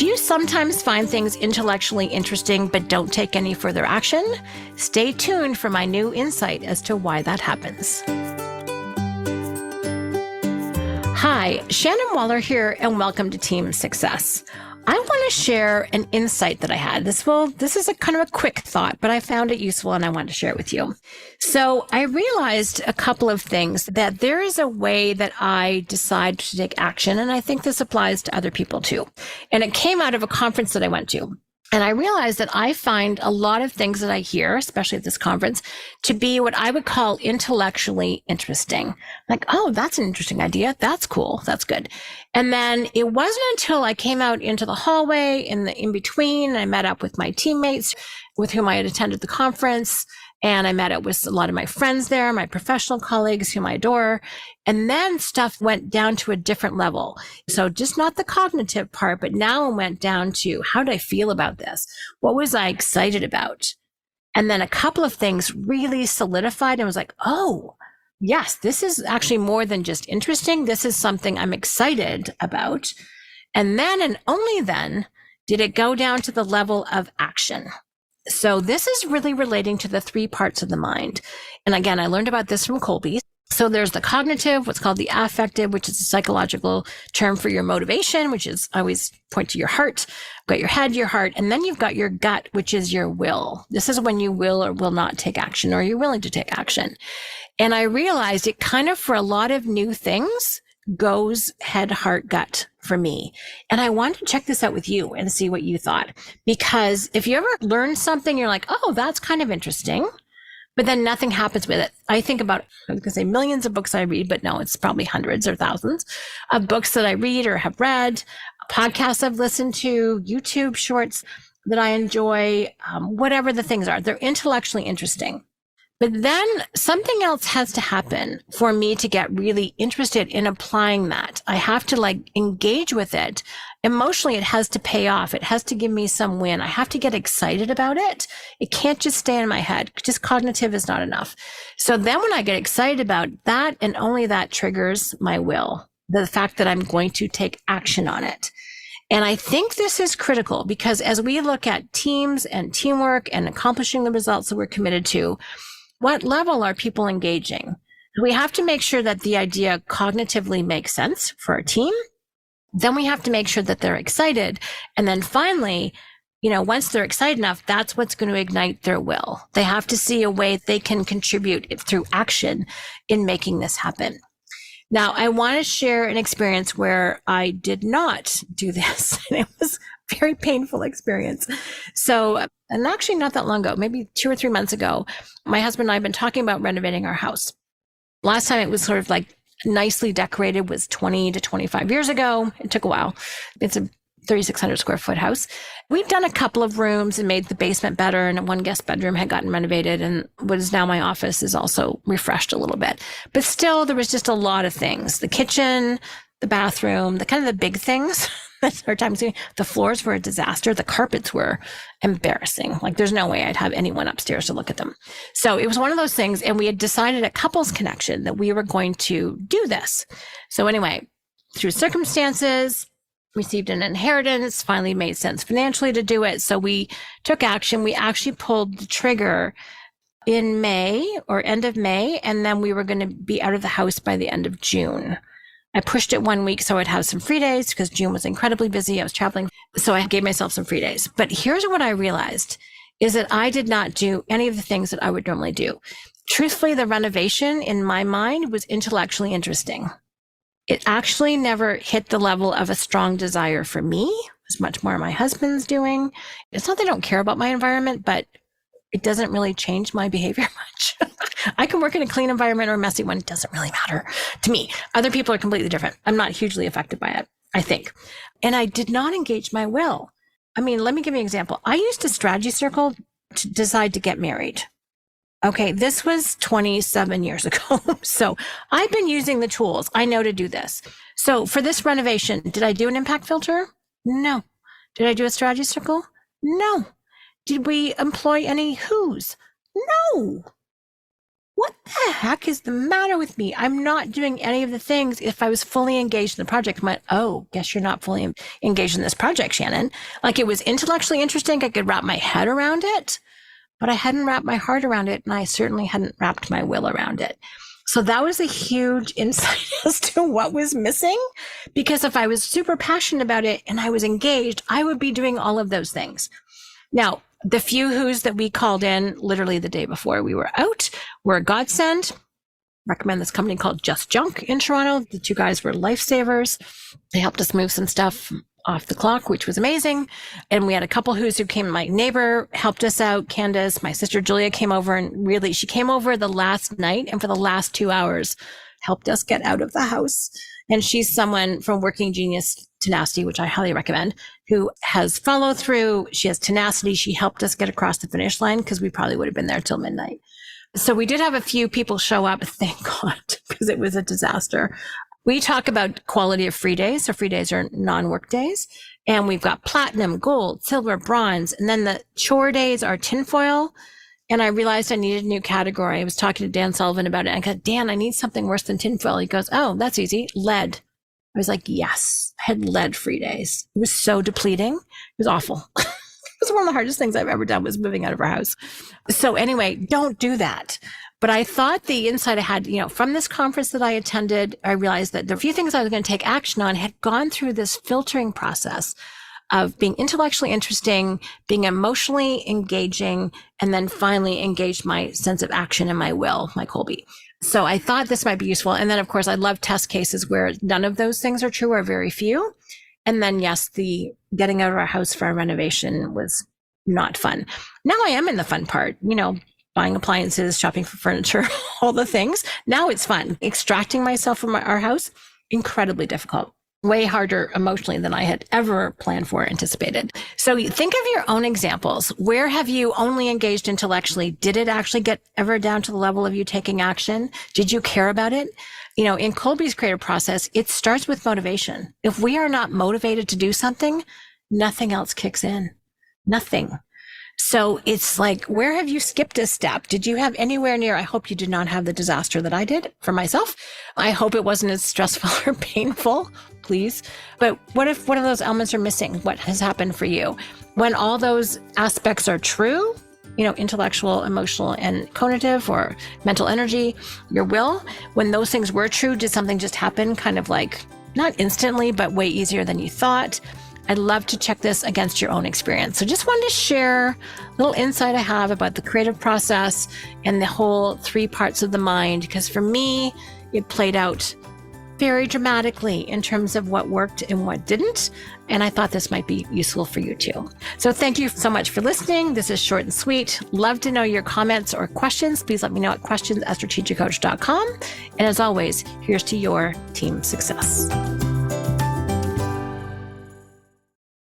Do you sometimes find things intellectually interesting but don't take any further action? Stay tuned for my new insight as to why that happens. Hi, Shannon Waller here, and welcome to Team Success. I want to share an insight that I had. This is a kind of a quick thought, but I found it useful and I want to share it with you. So I realized a couple of things, that there is a way that I decide to take action. And I think this applies to other people too. And it came out of a conference that I went to. And I realized that I find a lot of things that I hear, especially at this conference, to be what I would call intellectually interesting. Like, oh, that's an interesting idea. That's cool. That's good. And then it wasn't until I came out into the hallway in between, and I met up with my teammates with whom I had attended the conference. And I met up with a lot of my friends there, my professional colleagues whom I adore. And then stuff went down to a different level. So just not the cognitive part, but now it went down to, how did I feel about this? What was I excited about? And then a couple of things really solidified and was like, oh, yes, this is actually more than just interesting. This is something I'm excited about. And then, and only then, did it go down to the level of action. So this is really relating to the three parts of the mind. And again, I learned about this from Colby. So there's the cognitive, what's called the affective, which is a psychological term for your motivation, which is, I always point to your heart. You've got your head, your heart, and then you've got your gut, which is your will. This is when you will or will not take action, or you're willing to take action. And I realized it kind of, for a lot of new things, goes head, heart, gut for me. And I wanted to check this out with you and see what you thought. Because if you ever learn something, you're like, oh, that's kind of interesting, but then nothing happens with it. I think about, I was going to say millions of books I read, but no, it's probably hundreds or thousands of books that I read or have read, podcasts I've listened to, YouTube shorts that I enjoy, whatever the things are. They're intellectually interesting. But then something else has to happen for me to get really interested in applying that. I have to engage with it. Emotionally, it has to pay off. It has to give me some win. I have to get excited about it. It can't just stay in my head. Just cognitive is not enough. So then when I get excited about that, and only that triggers my will, the fact that I'm going to take action on it. And I think this is critical, because as we look at teams and teamwork and accomplishing the results that we're committed to, what level are people engaging? We have to make sure that the idea cognitively makes sense for our team. Then we have to make sure that they're excited. And then finally, once they're excited enough, that's what's going to ignite their will. They have to see a way they can contribute through action in making this happen. Now, I want to share an experience where I did not do this. And it was a very painful experience. So, and actually not that long ago, maybe 2 or 3 months ago, my husband and I have been talking about renovating our house. Last time it was sort of nicely decorated was 20 to 25 years ago. It took a while. It's a 3,600 square foot house. We've done a couple of rooms and made the basement better, and one guest bedroom had gotten renovated, and what is now my office is also refreshed a little bit. But still, there was just a lot of things. The kitchen, the bathroom, the kind of the big things. That's our time. The floors were a disaster. The carpets were embarrassing. There's no way I'd have anyone upstairs to look at them. So it was one of those things. And we had decided at Couples Connection that we were going to do this. So anyway, through circumstances, received an inheritance, finally made sense financially to do it. So we took action. We actually pulled the trigger in May or end of May. And then we were going to be out of the house by the end of June. I pushed it 1 week so I'd have some free days, because June was incredibly busy. I was traveling. So I gave myself some free days. But here's what I realized is that I did not do any of the things that I would normally do. Truthfully, the renovation in my mind was intellectually interesting. It actually never hit the level of a strong desire for me. It was much more my husband's doing. It's not that I don't care about my environment, but it doesn't really change my behavior much. I can work in a clean environment or a messy one. It doesn't really matter to me. Other people are completely different. I'm not hugely affected by it, I think. And I did not engage my will. Let me give you an example. I used a strategy circle to decide to get married. Okay, this was 27 years ago. So I've been using the tools. I know to do this. So for this renovation, did I do an impact filter? No. Did I do a strategy circle? No. Did we employ any who's? No. what the heck is the matter with me? I'm not doing any of the things. If I was fully engaged in the project, I went, oh, guess you're not fully engaged in this project, Shannon. Like, it was intellectually interesting. I could wrap my head around it, but I hadn't wrapped my heart around it. And I certainly hadn't wrapped my will around it. So that was a huge insight as to what was missing, because if I was super passionate about it and I was engaged, I would be doing all of those things. Now, the few who's that we called in literally the day before we were out were a godsend. Recommend this company called Just Junk in Toronto. The two guys were lifesavers. They helped us move some stuff off the clock, which was amazing. And we had a couple who came. My neighbor helped us out. Candace, my sister Julia, came over, and really, she came over the last night and for the last 2 hours helped us get out of the house. And she's someone from Working Genius Tenacity, which I highly recommend, who has follow through. She has tenacity. She helped us get across the finish line because we probably would have been there till midnight. So we did have a few people show up, thank God, because it was a disaster. We talk about quality of free days. So free days are non-work days. And we've got platinum, gold, silver, bronze. And then the chore days are tinfoil. And I realized I needed a new category. I was talking to Dan Sullivan about it. I go, Dan, I need something worse than tinfoil. He goes, oh, that's easy. Lead. I was like, yes, I had lead free days. It was so depleting. It was awful. It was one of the hardest things I've ever done was moving out of our house. So anyway, don't do that. But I thought the insight I had, from this conference that I attended, I realized that the few things I was going to take action on had gone through this filtering process of being intellectually interesting, being emotionally engaging, and then finally engaged my sense of action and my will, my Colby. So I thought this might be useful. And then, of course, I love test cases where none of those things are true or very few. And then, yes, the getting out of our house for a renovation was not fun. Now I am in the fun part, buying appliances, shopping for furniture, all the things. Now it's fun. Extracting myself from our house, incredibly difficult. Way harder emotionally than I had ever planned for or anticipated. So think of your own examples. Where have you only engaged intellectually? Did it actually get ever down to the level of you taking action? Did you care about it? In Colby's creative process, it starts with motivation. If we are not motivated to do something, nothing else kicks in. Nothing. So it's like, where have you skipped a step? Did you have anywhere near? I hope you did not have the disaster that I did for myself. I hope it wasn't as stressful or painful, please. But what if one of those elements are missing? What has happened for you? When all those aspects are true, intellectual, emotional, and cognitive or mental energy, your will, when those things were true, did something just happen kind of like, not instantly, but way easier than you thought? I'd love to check this against your own experience. So just wanted to share a little insight I have about the creative process and the whole 3 parts of the mind, because for me, it played out very dramatically in terms of what worked and what didn't. And I thought this might be useful for you too. So thank you so much for listening. This is short and sweet. Love to know your comments or questions. Please let me know at questions@strategiccoach.com. And as always, here's to your team success.